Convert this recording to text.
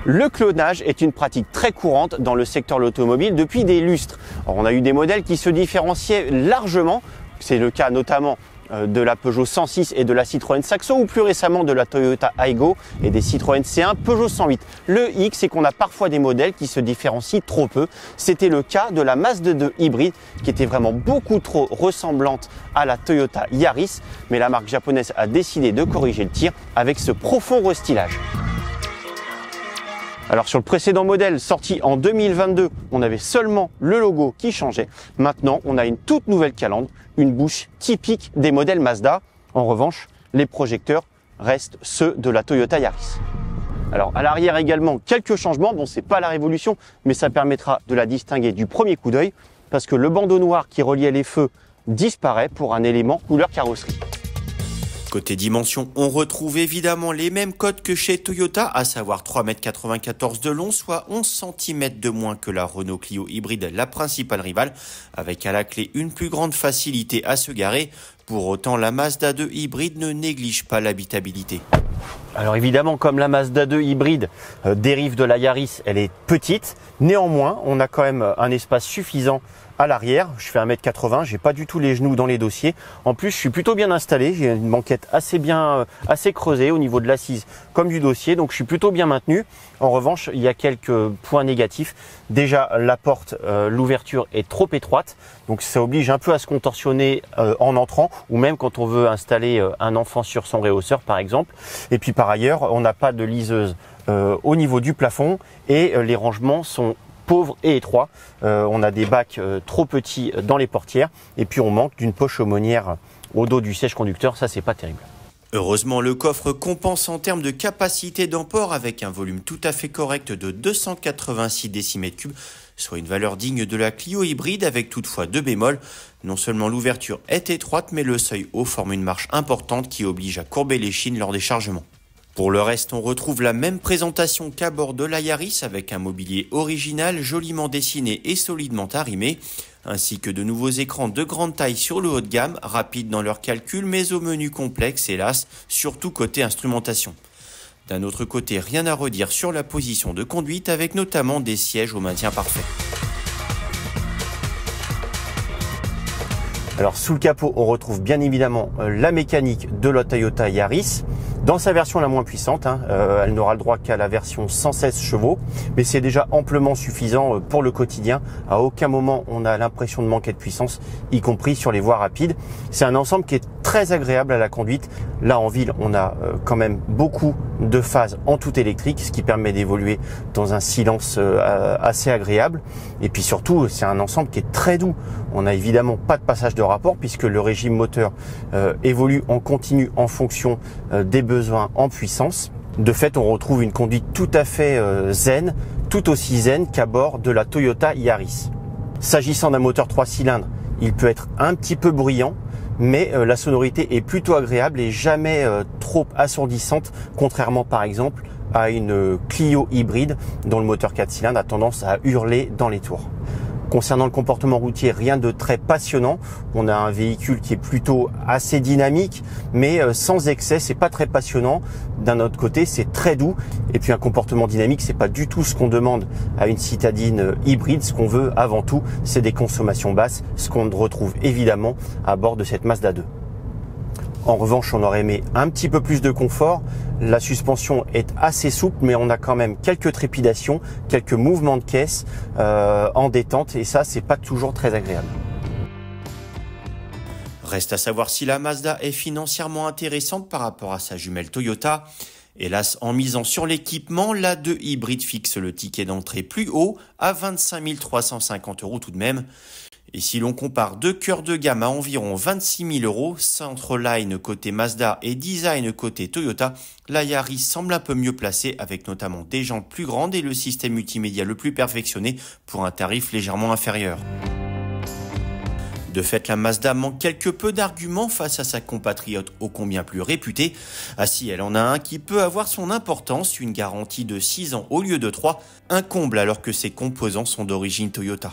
Le clonage est une pratique très courante dans le secteur de l'automobile depuis des lustres. Alors, on a eu des modèles qui se différenciaient largement, c'est le cas notamment de la Peugeot 106 et de la Citroën Saxo, ou plus récemment de la Toyota Aygo et des Citroën C1, Peugeot 108. Le hic, c'est qu'on a parfois des modèles qui se différencient trop peu. C'était le cas de la Mazda 2 hybride, qui était vraiment beaucoup trop ressemblante à la Toyota Yaris, mais la marque japonaise a décidé de corriger le tir avec ce profond restylage. Alors sur le précédent modèle sorti en 2022, on avait seulement le logo qui changeait. Maintenant, on a une toute nouvelle calandre, une bouche typique des modèles Mazda. En revanche, les projecteurs restent ceux de la Toyota Yaris. Alors à l'arrière également, quelques changements. Bon, c'est pas la révolution, mais ça permettra de la distinguer du premier coup d'œil parce que le bandeau noir qui reliait les feux disparaît pour un élément couleur carrosserie. Côté dimension, on retrouve évidemment les mêmes codes que chez Toyota, à savoir 3,94 m de long, soit 11 cm de moins que la Renault Clio hybride, la principale rivale, avec à la clé une plus grande facilité à se garer. Pour autant, la Mazda 2 hybride ne néglige pas l'habitabilité. Alors évidemment, comme la Mazda 2 hybride dérive de la Yaris, elle est petite. Néanmoins, on a quand même un espace suffisant à l'arrière. Je fais 1,80 m, j'ai pas du tout les genoux dans les dossiers. En plus, je suis plutôt bien installé. J'ai une banquette assez creusée au niveau de l'assise comme du dossier, donc je suis plutôt bien maintenu. En revanche, il y a quelques points négatifs. Déjà, la porte, l'ouverture est trop étroite, donc ça oblige un peu à se contorsionner en entrant, ou même quand on veut installer un enfant sur son rehausseur, par exemple. Et puis par ailleurs, on n'a pas de liseuse au niveau du plafond et les rangements sont pauvres et étroits. On a des bacs trop petits dans les portières et puis on manque d'une poche aumônière au dos du siège conducteur. Ça, c'est pas terrible. Heureusement, le coffre compense en termes de capacité d'emport avec un volume tout à fait correct de 286 décimètres cubes, soit une valeur digne de la Clio hybride avec toutefois deux bémols. Non seulement l'ouverture est étroite, mais le seuil haut forme une marche importante qui oblige à courber l'échine lors des chargements. Pour le reste, on retrouve la même présentation qu'à bord de la Yaris avec un mobilier original, joliment dessiné et solidement arrimé, ainsi que de nouveaux écrans de grande taille sur le haut de gamme, rapides dans leur calcul mais au menu complexe hélas, surtout côté instrumentation. D'un autre côté, rien à redire sur la position de conduite avec notamment des sièges au maintien parfait. Alors sous le capot, on retrouve bien évidemment la mécanique de la Toyota Yaris. Dans sa version la moins puissante, elle n'aura le droit qu'à la version 116 chevaux, mais c'est déjà amplement suffisant pour le quotidien. À aucun moment on a l'impression de manquer de puissance, y compris sur les voies rapides. C'est un ensemble qui est très agréable à la conduite. Là en ville, on a quand même beaucoup de phases en tout électrique, ce qui permet d'évoluer dans un silence assez agréable. Et puis surtout, c'est un ensemble qui est très doux. On n'a évidemment pas de passage de rapport puisque le régime moteur évolue en continu en fonction des besoins en puissance. De fait, on retrouve une conduite tout à fait zen, tout aussi zen qu'à bord de la Toyota Yaris. S'agissant d'un moteur 3 cylindres, il peut être un petit peu bruyant, mais la sonorité est plutôt agréable et jamais trop assourdissante, contrairement par exemple à une Clio hybride dont le moteur 4 cylindres a tendance à hurler dans les tours. Concernant le comportement routier, rien de très passionnant. On a un véhicule qui est plutôt assez dynamique, mais sans excès, c'est pas très passionnant. D'un autre côté, c'est très doux. Et puis un comportement dynamique, c'est pas du tout ce qu'on demande à une citadine hybride. Ce qu'on veut avant tout, c'est des consommations basses, ce qu'on retrouve évidemment à bord de cette Mazda 2. En revanche, on aurait aimé un petit peu plus de confort. La suspension est assez souple, mais on a quand même quelques trépidations, quelques mouvements de caisse en détente, et ça, c'est pas toujours très agréable. Reste à savoir si la Mazda est financièrement intéressante par rapport à sa jumelle Toyota. Hélas, en misant sur l'équipement, la 2 hybride fixe le ticket d'entrée plus haut à 25 350 € tout de même. Et si l'on compare deux cœurs de gamme à environ 26 000 €, Centreline côté Mazda et Design côté Toyota, la Yaris semble un peu mieux placée avec notamment des jantes plus grandes et le système multimédia le plus perfectionné pour un tarif légèrement inférieur. De fait, la Mazda manque quelque peu d'arguments face à sa compatriote ô combien plus réputée. Ah si, elle en a un qui peut avoir son importance, une garantie de 6 ans au lieu de 3, un comble alors que ses composants sont d'origine Toyota.